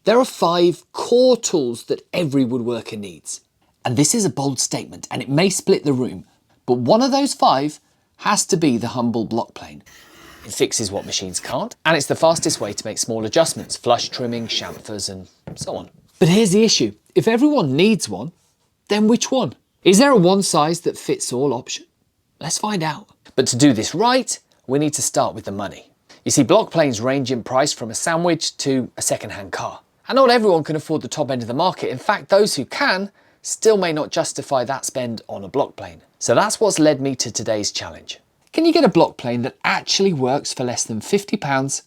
There are 5 core tools that every woodworker needs. And this is a bold statement, and it may split the room, but one of those 5 has to be the humble block plane. It fixes what machines can't, and it's the fastest way to make small adjustments, flush trimming, chamfers, and so on. But here's the issue. If everyone needs one, then which one? Is there a one size that fits all option? Let's find out. But to do this right, we need to start with the money. You see, block planes range in price from a sandwich to a second-hand car. And not everyone can afford the top end of the market. In fact, those who can still may not justify that spend on a block plane. So that's what's led me to today's challenge. Can you get a block plane that actually works for less than £50,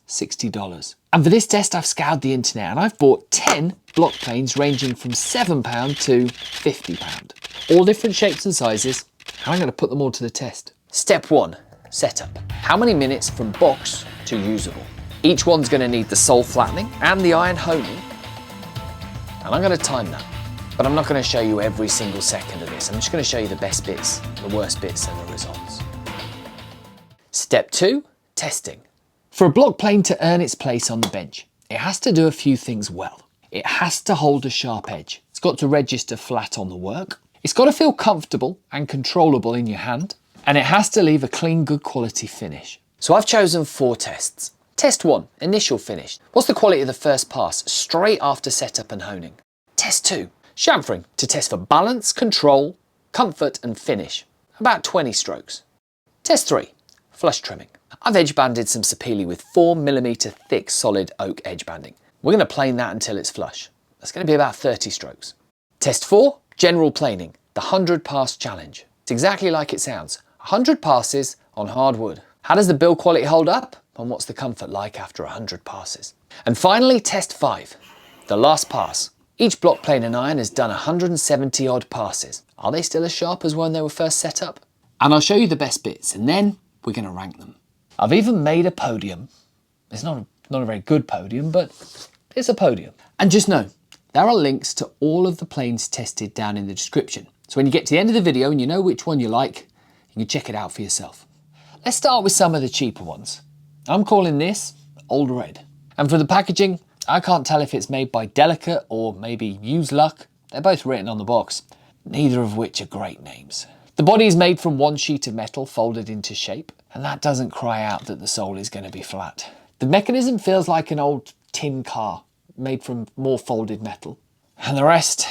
$60? And for this test, I've scoured the internet and I've bought 10 block planes ranging from £7 to £50. All different shapes and sizes, and I'm going to put them all to the test. Step 1, setup. How many minutes from box to usable? Each one's going to need the sole flattening and the iron honing, and I'm going to time that. But I'm not going to show you every single second of this. I'm just going to show you the best bits, the worst bits, and the results. Step 2, testing. For a block plane to earn its place on the bench, it has to do a few things well. It has to hold a sharp edge. It's got to register flat on the work. It's got to feel comfortable and controllable in your hand. And it has to leave a clean, good quality finish. So I've chosen 4 tests. Test 1, initial finish. What's the quality of the first pass, straight after setup and honing? Test 2, chamfering, to test for balance, control, comfort and finish. About 20 strokes. Test 3, flush trimming. I've edge banded some sapele with 4mm thick solid oak edge banding. We're going to plane that until it's flush. That's going to be about 30 strokes. Test 4, general planing, the 100 pass challenge. It's exactly like it sounds, 100 passes on hard wood. How does the build quality hold up? And what's the comfort like after 100 passes? And finally, test 5, the last pass. Each block plane and iron has done 170 odd passes. Are they still as sharp as when they were first set up? And I'll show you the best bits and then we're going to rank them. I've even made a podium. It's not a very good podium, but it's a podium. And just know, there are links to all of the planes tested down in the description. So when you get to the end of the video and you know which one you like, you can check it out for yourself. Let's start with some of the cheaper ones. I'm calling this Old Red. And for the packaging, I can't tell if it's made by Delicate or maybe Use Luck. They're both written on the box, neither of which are great names. The body is made from one sheet of metal folded into shape, and that doesn't cry out that the sole is going to be flat. The mechanism feels like an old tin car made from more folded metal. And the rest,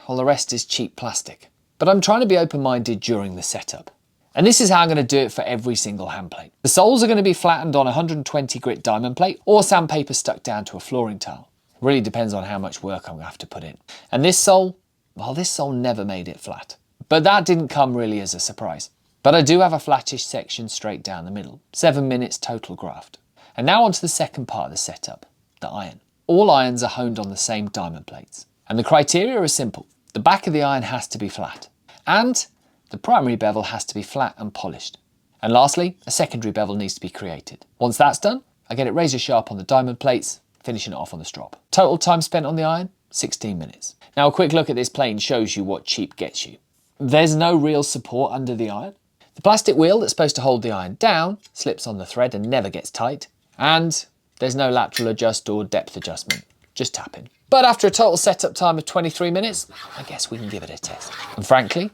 well, the rest is cheap plastic. But I'm trying to be open-minded during the setup. And this is how I'm going to do it for every single hand plate. The soles are going to be flattened on a 120 grit diamond plate or sandpaper stuck down to a flooring tile. It really depends on how much work I'm going to have to put in. And this sole, well, this sole never made it flat. But that didn't come really as a surprise. But I do have a flattish section straight down the middle. 7 minutes total graft. And now onto the second part of the setup, the iron. All irons are honed on the same diamond plates. And the criteria are simple. The back of the iron has to be flat. And the primary bevel has to be flat and polished. And lastly, a secondary bevel needs to be created. Once that's done, I get it razor sharp on the diamond plates, finishing it off on the strop. Total time spent on the iron, 16 minutes. Now a quick look at this plane shows you what cheap gets you. There's no real support under the iron. The plastic wheel that's supposed to hold the iron down slips on the thread and never gets tight. And there's no lateral adjust or depth adjustment, just tapping. But after a total setup time of 23 minutes, I guess we can give it a test. And frankly,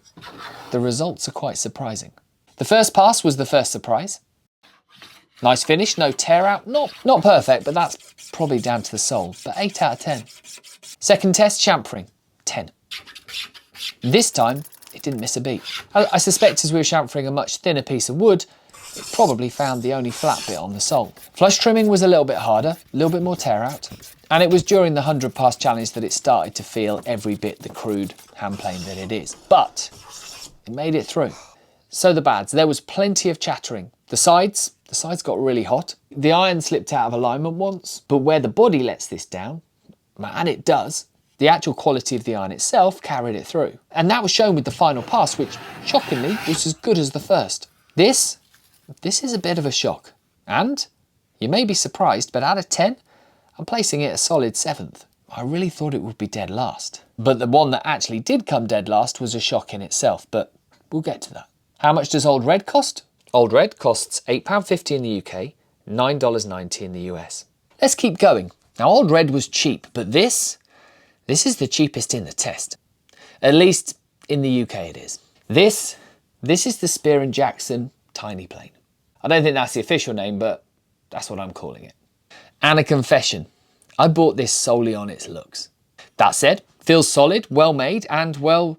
the results are quite surprising. The first pass was the first surprise. Nice finish, no tear out. Not perfect, but that's probably down to the sole, but 8 out of 10. Second test, chamfering, 10. This time, it didn't miss a beat. I suspect as we were chamfering a much thinner piece of wood, it probably found the only flat bit on the sole. Flush trimming was a little bit harder, a little bit more tear out. And it was during the 100 pass challenge that it started to feel every bit the crude hand plane that it is. But it made it through. So the bads, there was plenty of chattering. The sides got really hot. The iron slipped out of alignment once, but where the body lets this down, and it does, the actual quality of the iron itself carried it through. And that was shown with the final pass, which shockingly was as good as the first. This is a bit of a shock. And you may be surprised, but out of 10, I'm placing it a solid 7th. I really thought it would be dead last. But the one that actually did come dead last was a shock in itself, but we'll get to that. How much does Old Red cost? Old Red costs £8.50 in the UK, $9.90 in the US. Let's keep going. Now, Old Red was cheap, but this is the cheapest in the test. At least in the UK it is. This is the Spear & Jackson Tiny Plane. I don't think that's the official name, but that's what I'm calling it. And a confession, I bought this solely on its looks. That said, feels solid, well made, and well,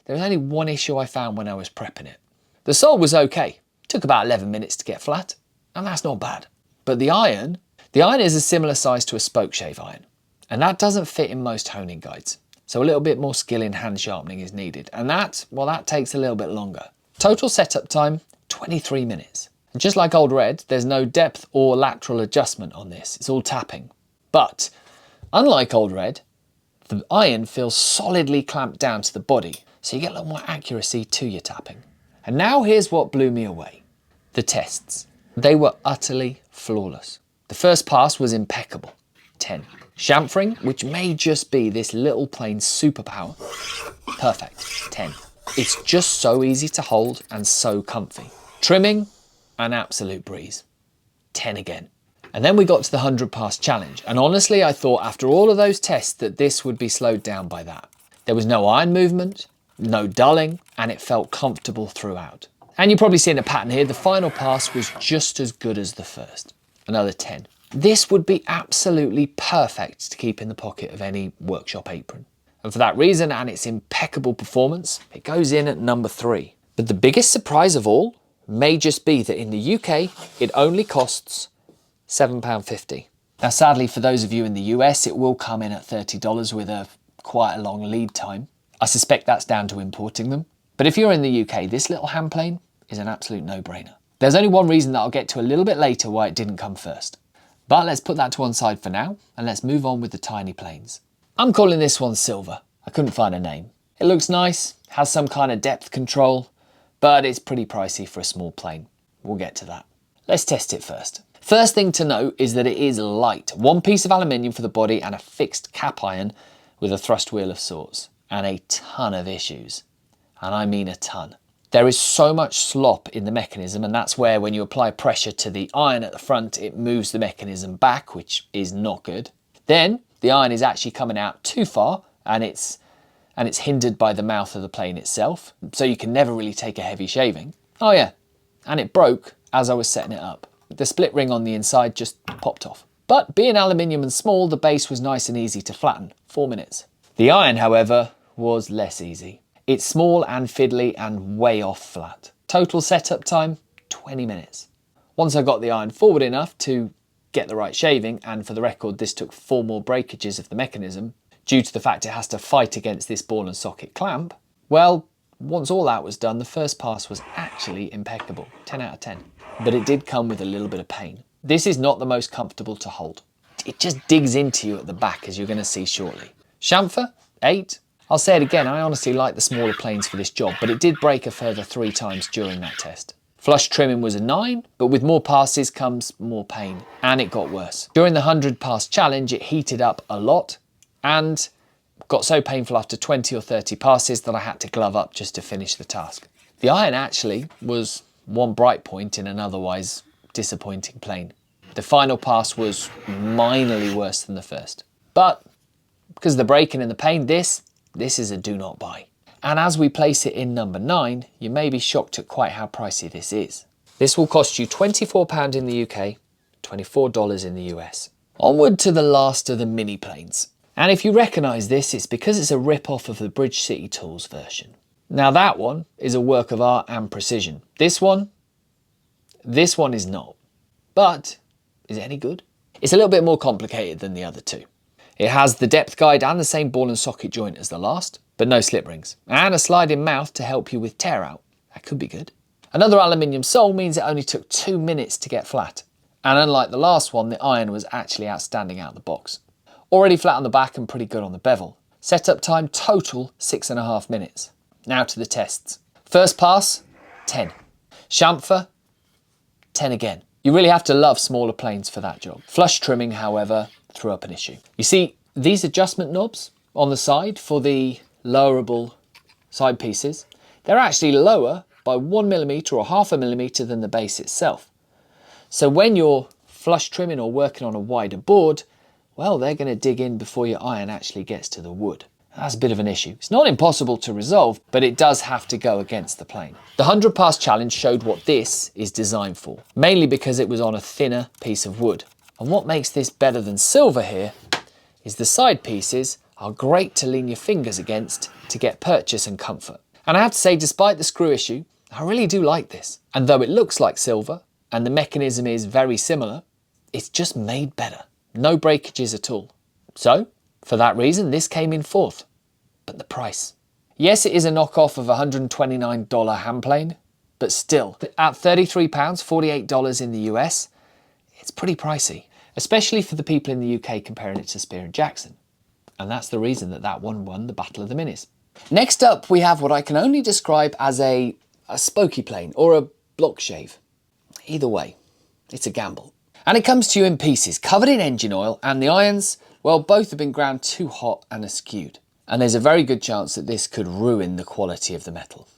there was only one issue I found when I was prepping it. The sole was okay. Took about 11 minutes to get flat, and that's not bad. But the iron is a similar size to a spoke shave iron, and that doesn't fit in most honing guides. So a little bit more skill in hand sharpening is needed, and that takes a little bit longer. Total setup time, 23 minutes. And just like Old Red, there's no depth or lateral adjustment on this. It's all tapping. But unlike Old Red, the iron feels solidly clamped down to the body, so you get a lot more accuracy to your tapping. And now here's what blew me away. The tests. They were utterly flawless. The first pass was impeccable, 10. Chamfering, which may just be this little plane's superpower, perfect, 10. It's just so easy to hold and so comfy. Trimming, an absolute breeze, 10 again. And then we got to the 100 pass challenge, and honestly I thought after all of those tests that this would be slowed down by that. There was no iron movement, no dulling, and it felt comfortable throughout. And you're probably seeing a pattern here, the final pass was just as good as the first, another 10. This would be absolutely perfect to keep in the pocket of any workshop apron. And for that reason and its impeccable performance, it goes in at number 3. But the biggest surprise of all may just be that in the UK, it only costs £7.50. Now, sadly, for those of you in the US, it will come in at $30 with quite a long lead time. I suspect that's down to importing them. But if you're in the UK, this little hand plane is an absolute no-brainer. There's only one reason that I'll get to a little bit later why it didn't come first. But let's put that to one side for now, and let's move on with the tiny planes. I'm calling this one Silver. I couldn't find a name. It looks nice, has some kind of depth control, but it's pretty pricey for a small plane. We'll get to that. Let's test it first. First thing to note is that it is light. One piece of aluminium for the body and a fixed cap iron with a thrust wheel of sorts, and a ton of issues. And I mean a ton. There is so much slop in the mechanism, and that's where when you apply pressure to the iron at the front, it moves the mechanism back, which is not good. Then the iron is actually coming out too far, and it's hindered by the mouth of the plane itself, so you can never really take a heavy shaving. Oh yeah, and it broke as I was setting it up. The split ring on the inside just popped off. But being aluminium and small, the base was nice and easy to flatten, 4 minutes. The iron, however, was less easy. It's small and fiddly and way off flat. Total setup time, 20 minutes. Once I got the iron forward enough to get the right shaving, and for the record, this took 4 more breakages of the mechanism, due to the fact it has to fight against this ball and socket clamp, well, once all that was done, the first pass was actually impeccable, 10 out of 10. But it did come with a little bit of pain. This is not the most comfortable to hold. It just digs into you at the back, as you're going to see shortly. Chamfer, 8. I'll say it again, I honestly like the smaller planes for this job, but it did break a further 3 times during that test. Flush trimming was a 9, but with more passes comes more pain, and it got worse. During the 100 pass challenge, it heated up a lot, and got so painful after 20 or 30 passes that I had to glove up just to finish the task. The iron actually was one bright point in an otherwise disappointing plane. The final pass was minorly worse than the first. But because of the breaking and the pain, this is a do not buy. And as we place it in number 9, you may be shocked at quite how pricey this is. This will cost you £24 in the UK, $24 in the US. Onward to the last of the mini planes. And if you recognise this, it's because it's a rip-off of the Bridge City Tools version. Now that one is a work of art and precision. This one is not. But is it any good? It's a little bit more complicated than the other two. It has the depth guide and the same ball and socket joint as the last, but no slip rings. And a sliding mouth to help you with tear out. That could be good. Another aluminium sole means it only took 2 minutes to get flat. And unlike the last one, the iron was actually outstanding out of the box. Already flat on the back and pretty good on the bevel. Setup time total 6.5 minutes. Now to the tests. First pass, 10. Chamfer, 10 again. You really have to love smaller planes for that job. Flush trimming, however, threw up an issue. You see, these adjustment knobs on the side for the lowerable side pieces, they're actually lower by 1mm or 0.5mm than the base itself. So when you're flush trimming or working on a wider board, well, they're going to dig in before your iron actually gets to the wood. That's a bit of an issue. It's not impossible to resolve, but it does have to go against the plane. The 100 pass challenge showed what this is designed for, mainly because it was on a thinner piece of wood. And what makes this better than silver here is the side pieces are great to lean your fingers against to get purchase and comfort. And I have to say, despite the screw issue, I really do like this. And though it looks like silver and the mechanism is very similar, it's just made better. No breakages at all. So, for that reason, this came in fourth. But the price. Yes, it is a knockoff of a $129 hand plane, but still, at £33, $48 in the US, it's pretty pricey, especially for the people in the UK comparing it to Spear & Jackson. And that's the reason that that one won the Battle of the Minis. Next up, we have what I can only describe as a spokey plane or a Blockshave. Either way, it's a gamble. And it comes to you in pieces, covered in engine oil, and the irons, well, both have been ground too hot and askewed. And there's a very good chance that this could ruin the quality of the metal.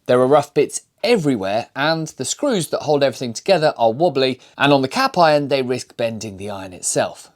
There are rough bits everywhere, and the screws that hold everything together are wobbly, and on the cap iron, they risk bending the iron itself.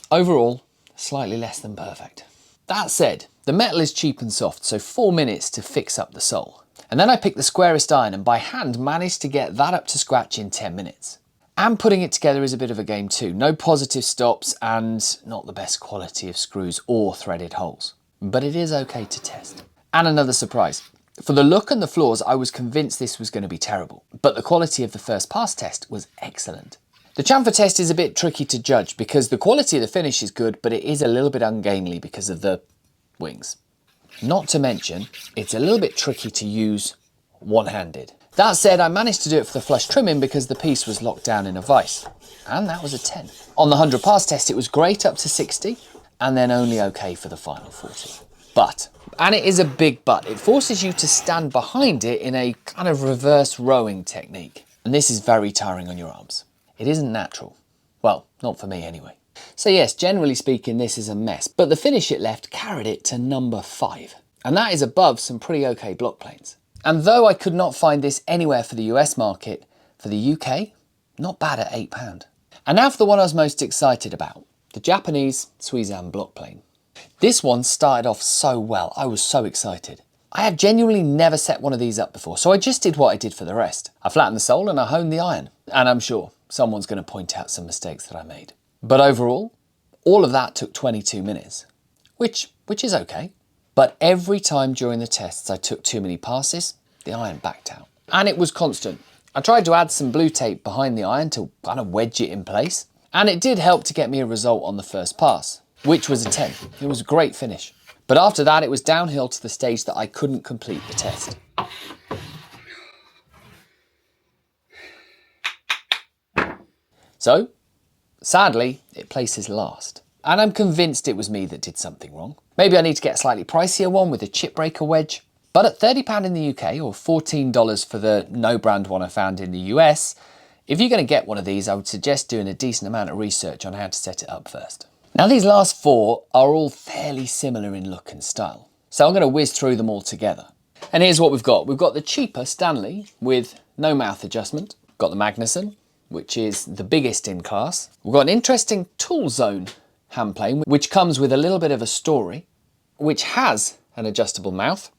Overall, slightly less than perfect. That said, the metal is cheap and soft, so 4 minutes to fix up the sole. And then I picked the squarest iron and by hand managed to get that up to scratch in 10 minutes. And putting it together is a bit of a game too. No positive stops and not the best quality of screws or threaded holes. But it is okay to test. And another surprise. For the look and the flaws, I was convinced this was going to be terrible. But the quality of the first pass test was excellent. The chamfer test is a bit tricky to judge because the quality of the finish is good, but it is a little bit ungainly because of the wings. Not to mention, it's a little bit tricky to use one-handed. That said, I managed to do it for the flush trimming because the piece was locked down in a vise. And that was a 10. On the 100 pass test, it was great up to 60, and then only okay for the final 40. But, and it is a big but, it forces you to stand behind it in a kind of reverse rowing technique. And this is very tiring on your arms. It isn't natural. Well, not for me anyway. So yes, generally speaking, this is a mess, but the finish it left carried it to number 5. And that is above some pretty okay block planes. And though I could not find this anywhere for the US market, for the UK, not bad at £8. And now for the one I was most excited about, the Japanese Suizan block plane. This one started off so well, I was so excited. I have genuinely never set one of these up before, so I just did what I did for the rest. I flattened the sole and I honed the iron. And I'm sure someone's going to point out some mistakes that I made. But overall, all of that took 22 minutes, which is okay. But every time during the tests I took too many passes, the iron backed out. And it was constant. I tried to add some blue tape behind the iron to kind of wedge it in place. And it did help to get me a result on the first pass, which was a 10. It was a great finish. But after that, it was downhill to the stage that I couldn't complete the test. So, sadly, it places last. And I'm convinced it was me that did something wrong. Maybe I need to get a slightly pricier one with a chip breaker wedge. But at £30 in the UK or $14 for the no brand one I found in the US, if you're going to get one of these, I would suggest doing a decent amount of research on how to set it up first. Now these last 4 are all fairly similar in look and style. So I'm going to whiz through them all together. And here's what we've got. We've got the cheaper Stanley with no mouth adjustment. We've got the Magnusson, which is the biggest in class. We've got an interesting Toolzone hand plane, which comes with a little bit of a story, which has an adjustable mouth.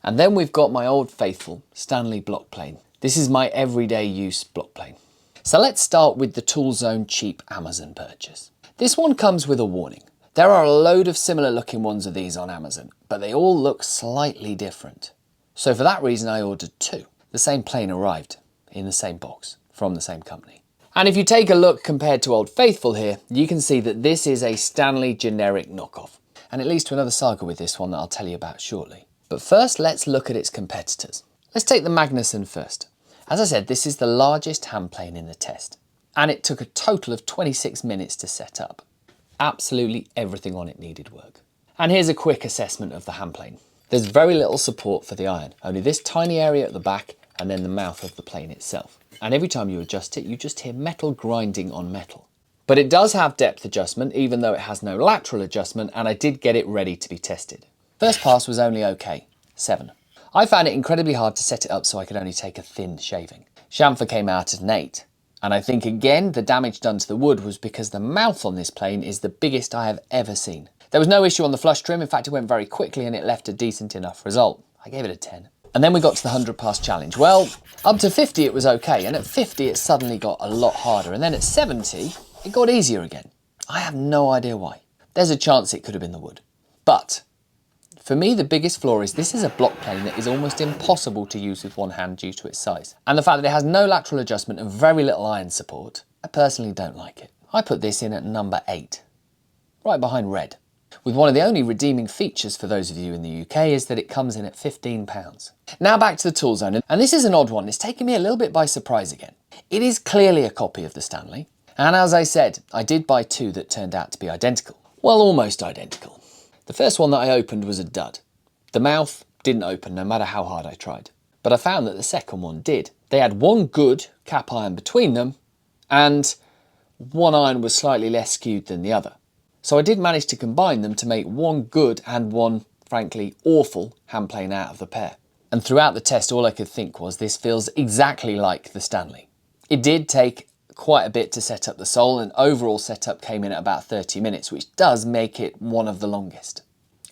And then we've got my old faithful Stanley block plane. This is my everyday use block plane. So let's start with the Toolzone cheap Amazon purchase. This one comes with a warning. There are a load of similar looking ones of these on Amazon, but they all look slightly different. So for that reason I ordered 2. The same plane arrived in the same box from the same company. And if you take a look compared to Old Faithful here, you can see that this is a Stanley generic knockoff. And it leads to another saga with this one that I'll tell you about shortly. But first, let's look at its competitors. Let's take the Magnusson first. As I said, this is the largest hand plane in the test. And it took a total of 26 minutes to set up. Absolutely everything on it needed work. And here's a quick assessment of the hand plane. There's very little support for the iron, only this tiny area at the back and then the mouth of the plane itself. And every time you adjust it, you just hear metal grinding on metal. But it does have depth adjustment, even though it has no lateral adjustment, and I did get it ready to be tested. First pass was only okay, 7. I found it incredibly hard to set it up so I could only take a thin shaving. Chamfer came out at an 8. And I think again, the damage done to the wood was because the mouth on this plane is the biggest I have ever seen. There was no issue on the flush trim. In fact, it went very quickly and it left a decent enough result. I gave it a 10. And then we got to the 100 pass challenge. Well, up to 50 it was okay, and at 50 it suddenly got a lot harder, and then at 70 it got easier again. I have no idea why. There's a chance it could have been the wood. But for me, the biggest flaw is this is a block plane that is almost impossible to use with one hand due to its size. And the fact that it has no lateral adjustment and very little iron support, I personally don't like it. I put this in at number 8, right behind red, with one of the only redeeming features for those of you in the UK is that it comes in at £15. Now back to the Toolzone, and this is an odd one. It's taken me a little bit by surprise again. It is clearly a copy of the Stanley, and as I said, I did buy two that turned out to be identical. Well, almost identical. The first one that I opened was a dud. The mouth didn't open no matter how hard I tried. But I found that the second one did. They had one good cap iron between them, and one iron was slightly less skewed than the other. So I did manage to combine them to make one good and one, frankly, awful hand plane out of the pair. And throughout the test, all I could think was this feels exactly like the Stanley. It did take quite a bit to set up the sole, and overall setup came in at about 30 minutes, which does make it one of the longest.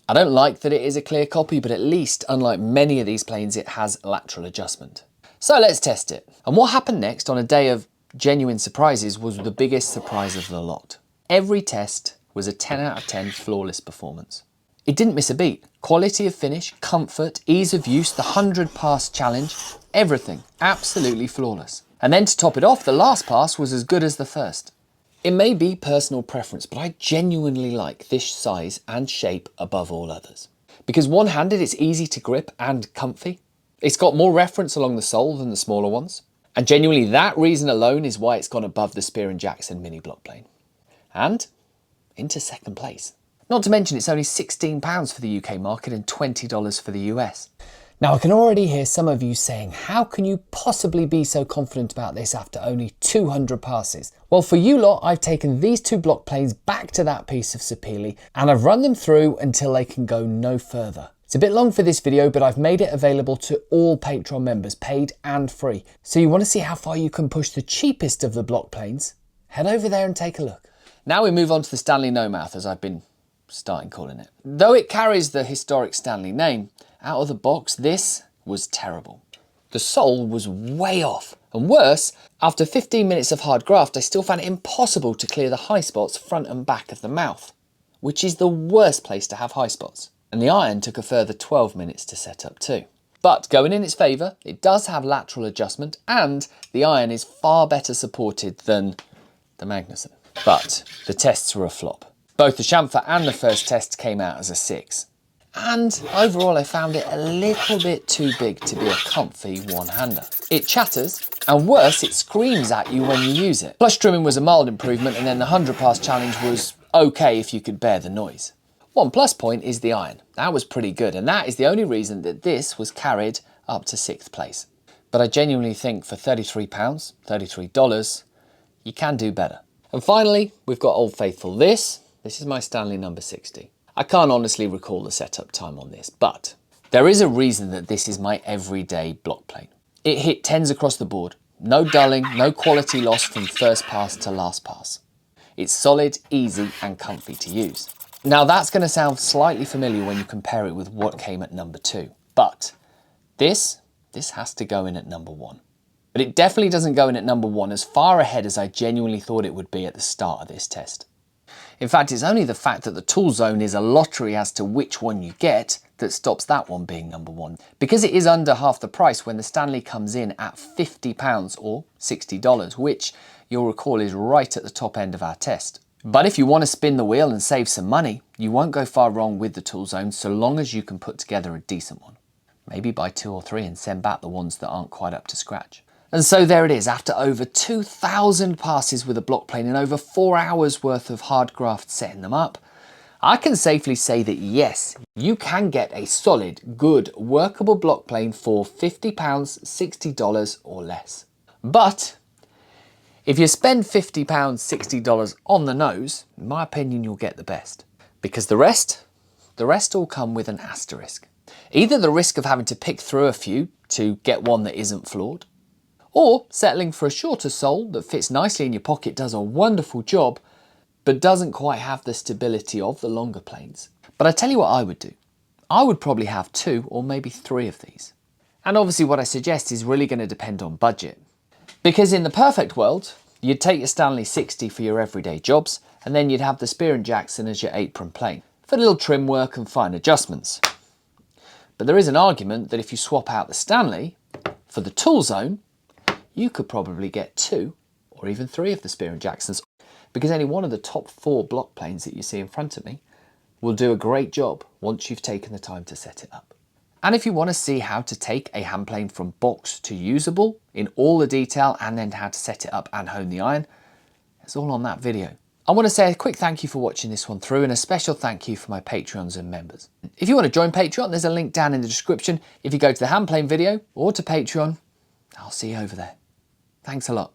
I don't like that it is a clear copy, but at least, unlike many of these planes, it has lateral adjustment. So let's test it. And what happened next on a day of genuine surprises was the biggest surprise of the lot. Every test was a 10 out of 10 flawless performance. It didn't miss a beat. Quality of finish, comfort, ease of use, the 100 pass challenge, everything absolutely flawless. And then to top it off, the last pass was as good as the first. It may be personal preference, but I genuinely like this size and shape above all others. Because one-handed, it's easy to grip and comfy. It's got more reference along the sole than the smaller ones. And genuinely that reason alone is why it's gone above the Spear & Jackson mini block plane. And into second place. Not to mention it's only £16 for the UK market and $20 for the US. Now I can already hear some of you saying, how can you possibly be so confident about this after only 200 passes? Well, for you lot, I've taken these two block planes back to that piece of sapele and I've run them through until they can go no further. It's a bit long for this video, but I've made it available to all Patreon members, paid and free. So you want to see how far you can push the cheapest of the block planes? Head over there and take a look. Now we move on to the Stanley No Mouth, as I've been starting calling it. Though it carries the historic Stanley name, out of the box, this was terrible. The sole was way off. And worse, after 15 minutes of hard graft, I still found it impossible to clear the high spots front and back of the mouth, which is the worst place to have high spots. And the iron took a further 12 minutes to set up too. But going in its favour, it does have lateral adjustment and the iron is far better supported than the Magnusson. But the tests were a flop. Both the chamfer and the first test came out as a 6. And overall I found it a little bit too big to be a comfy one-hander. It chatters, and worse, it screams at you when you use it. Flush trimming was a mild improvement, and then the 100 pass challenge was okay if you could bear the noise. One plus point is the iron. That was pretty good, and that is the only reason that this was carried up to 6th place. But I genuinely think for £33, $33, you can do better. And finally, we've got Old Faithful. This is my Stanley number 60. I can't honestly recall the setup time on this, but there is a reason that this is my everyday block plane. It hit 10s across the board, no dulling, no quality loss from first pass to last pass. It's solid, easy and comfy to use. Now that's going to sound slightly familiar when you compare it with what came at number 2, but this has to go in at number 1. But it definitely doesn't go in at number 1 as far ahead as I genuinely thought it would be at the start of this test. In fact, it's only the fact that the Toolzone is a lottery as to which one you get that stops that one being number 1. Because it is under half the price when the Stanley comes in at £50 or $60, which you'll recall is right at the top end of our test. But if you want to spin the wheel and save some money, you won't go far wrong with the Toolzone so long as you can put together a decent one. Maybe buy 2 or 3 and send back the ones that aren't quite up to scratch. And so there it is, after over 2,000 passes with a block plane and over 4 hours worth of hard graft setting them up, I can safely say that yes, you can get a solid, good, workable block plane for £50, $60 or less. But if you spend £50, $60 on the nose, in my opinion, you'll get the best. Because the rest all come with an asterisk. Either the risk of having to pick through a few to get one that isn't flawed, Or settling for a shorter sole that fits nicely in your pocket, does a wonderful job, but doesn't quite have the stability of the longer planes. But I tell you what I would do. I would probably have 2 or maybe 3 of these. And obviously what I suggest is really going to depend on budget. Because in the perfect world, you'd take your Stanley 60 for your everyday jobs, and then you'd have the Spear & Jackson as your apron plane for little trim work and fine adjustments. But there is an argument that if you swap out the Stanley for the Toolzone, you could probably get 2 or even 3 of the Spear & Jacksons, because any one of the top 4 block planes that you see in front of me will do a great job once you've taken the time to set it up. And if you want to see how to take a hand plane from box to usable in all the detail, and then how to set it up and hone the iron, it's all on that video. I want to say a quick thank you for watching this one through, and a special thank you for my Patreons and members. If you want to join Patreon, there's a link down in the description. If you go to the hand plane video or to Patreon, I'll see you over there. Thanks a lot.